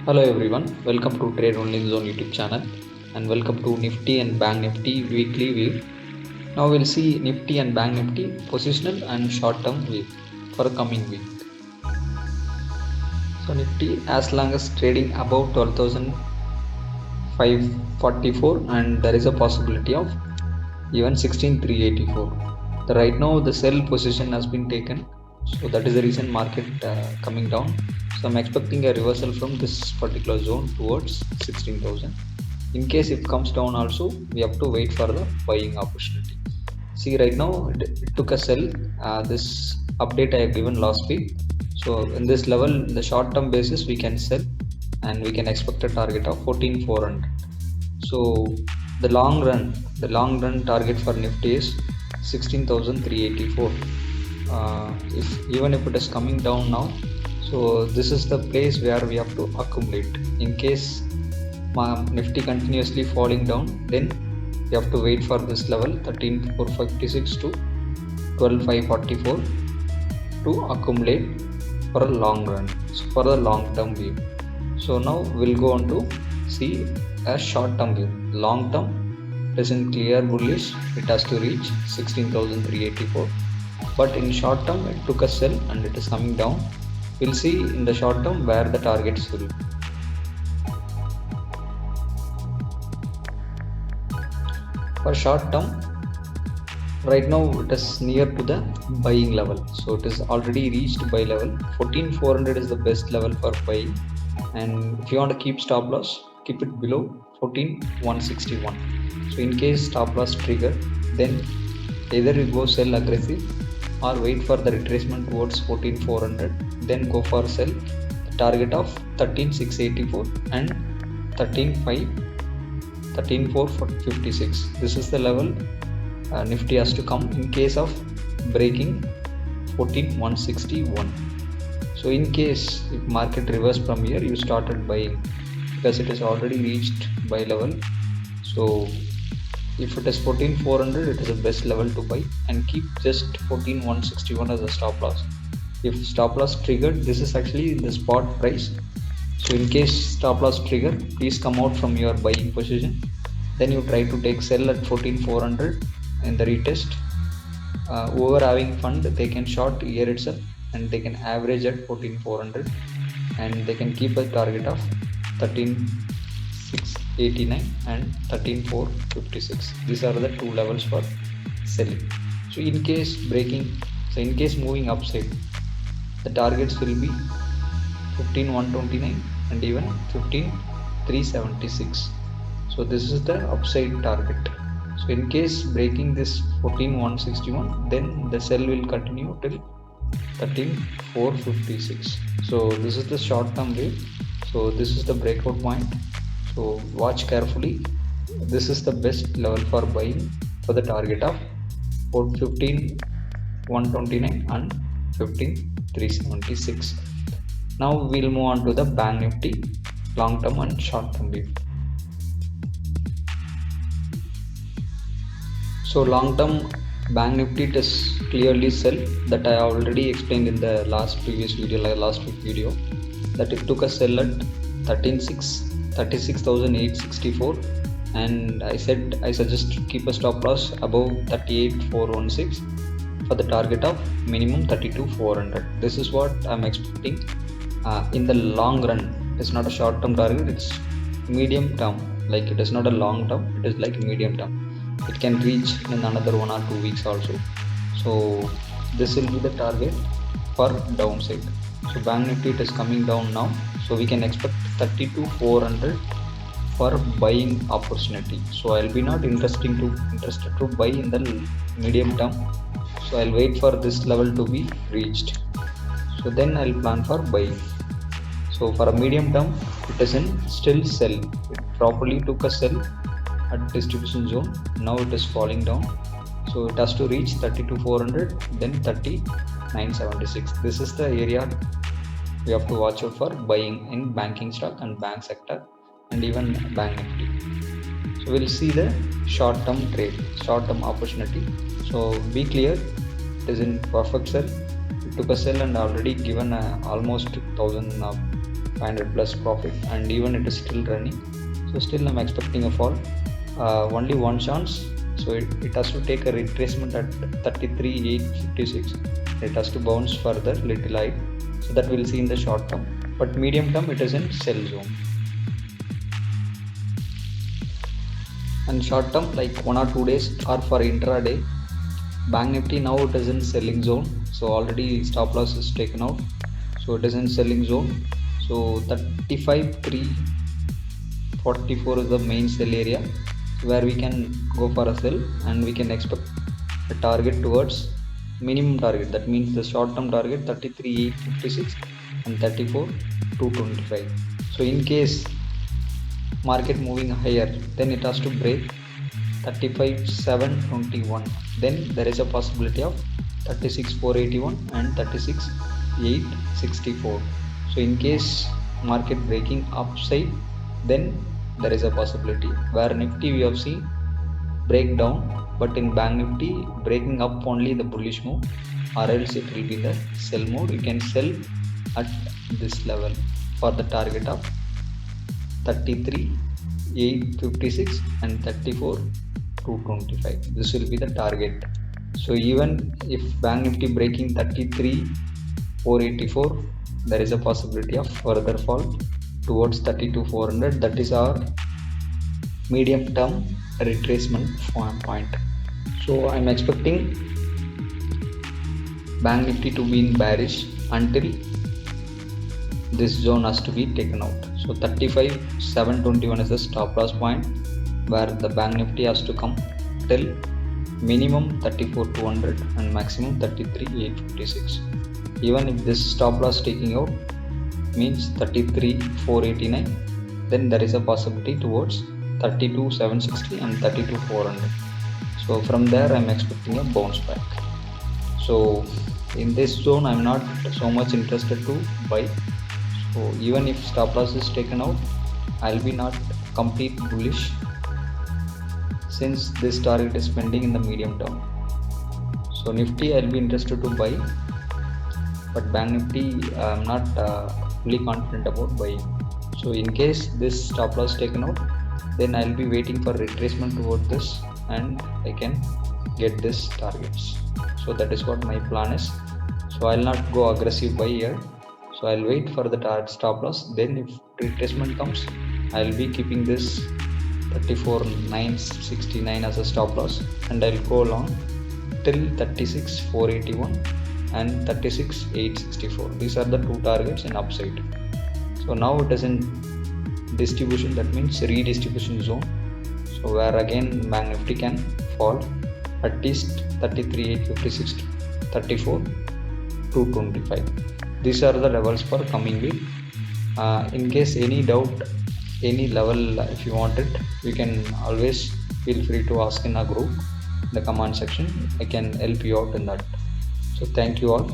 Hello everyone, welcome to Trade Only Zone YouTube channel and welcome to Nifty and Bank Nifty weekly view. Now we'll see Nifty and Bank Nifty positional and short term view for the coming week. So Nifty as long as trading above 12,544 and there is a possibility of even 16,384. Right now the sell position has been taken, so that is the reason market coming down. So I'm expecting a reversal from this particular zone towards 16,000. In case it comes down also, we have to wait for the buying opportunity. See, right now it took a sell. This update I have given last week. So in this level, the short term basis we can sell and we can expect a target of 14,400. So the long run target for Nifty is 16,384. If even if it is coming down now, so this is the place where we have to accumulate. In case Nifty continuously falling down, then we have to wait for this level 13,456 to 12,544 to accumulate for a long run, so for the long term view. So now we'll go on to see a short term view. Long term, it is in clear bullish, it has to reach 16,384. But in short term, it took a sell and it is coming down. We'll see in the short term where the targets will be. For short term, right now it is near to the buying level, so it is already reached buy level. 14,400 is the best level for buying, and if you want to keep stop loss, keep it below 14,161. So in case stop loss trigger, then either you go sell aggressive or wait for the retracement towards 14,400, then go for sell. The target of 13,684 and 13,456. This is the level Nifty has to come in case of breaking 14,161. So in case if market reverse from here, you started buying because it has already reached buy level. So if it is 14,400, it is the best level to buy and keep just 14,161 as a stop loss. If stop loss triggered, this is actually the spot price. So in case stop loss trigger, please come out from your buying position. Then you try to take sell at 14,400 in the retest. Whoever having fund, they can short here itself and they can average at 14,400 and they can keep a target of 13,689 and 13,456. These are the two levels for selling. So in case moving upside, the targets will be 15,129 and even 15,376. So this is the upside target. So in case breaking this 14,161, then the sell will continue till 13,456. So this is the short term wave. So this is the breakout point. So watch carefully. This is the best level for buying for the target of 15,129 and 15,376. Now we'll move on to the Bank Nifty long term and short term view. So long term Bank Nifty is clearly sell, that I already explained in the last week video, that it took a sell at 36,864 and I suggest to keep a stop loss above 38,416 for the target of minimum 32,400. This is what I'm expecting in the long run. It's not a short term target, it's medium term. Like it is not a long term, it is like medium term. It can reach in another 1 or 2 weeks also. So this will be the target for downside. So Bank Nifty, it is coming down now, so we can expect 32,400 for buying opportunity. So I'll be not interested to buy in the medium term. So I'll wait for this level to be reached. So then I'll plan for buying. So for a medium term, it is in still sell. It properly took a sell at distribution zone. Now it is falling down. So it has to reach 32,400, then 39,76. This is the area we have to watch out for buying in banking stock and bank sector and even Bank Nifty. So we'll see the short term trade, short term opportunity. So be clear, it is in perfect sell. It took a sell and already given almost 1,000 500 plus profit, and even it is still running. So still I'm expecting a fall. Only one chance. So it has to take a retracement at 33,856. It has to bounce further little high. So that we'll see in the short term. But medium term it is in sell zone. And short term, like 1 or 2 days, or for intraday, Bank Nifty now it is in selling zone. So already stop loss is taken out. So it is in selling zone. So 35,344 is the main sell area where we can go for a sell, and we can expect a target towards minimum target. That means the short term target 33,856 and 34,225. So in case market moving higher, then it has to break 35,721. Then there is a possibility of 36,481 and 36,864. So in case market breaking upside, then there is a possibility. Where Nifty we have seen breakdown, but in Bank Nifty breaking up only the bullish move, or else it will be the sell mode. You can sell at this level for the target of 33,856 and 34,225. This will be the target. So even if Bank Nifty breaking 33,484, there is a possibility of further fall towards 32,400. That is our medium term retracement point. So I'm expecting Bank Nifty to be in bearish until this zone has to be taken out. So 35,721 is the stop loss point, where the Bank Nifty has to come till minimum 34,200 and maximum 33,856. Even if this stop loss taking out means 33,489, then there is a possibility towards 32,760 and 32,400. So from there I'm expecting a bounce back. So in this zone I'm not so much interested to buy. So even if stop loss is taken out, I'll be not complete bullish, since this target is pending in the medium term. So Nifty I'll be interested to buy, but Bank Nifty I'm not fully confident about buying. So in case this stop loss taken out, then I'll be waiting for retracement toward this, and I can get this targets. So that is what my plan is. So I'll not go aggressive buy here. So I'll wait for the target stop loss. Then if retracement comes, I'll be keeping this 34,969 as a stop loss, and I'll go along till 36,481 and 36,864. These are the two targets in upside. So now it is in distribution, that means redistribution zone. So where again Bank Nifty can fall at least 33,856 to 34,225. These are the levels for coming week. In case any doubt, any level if you want it, you can always feel free to ask in a group, in the comment section. I can help you out in that. So thank you all.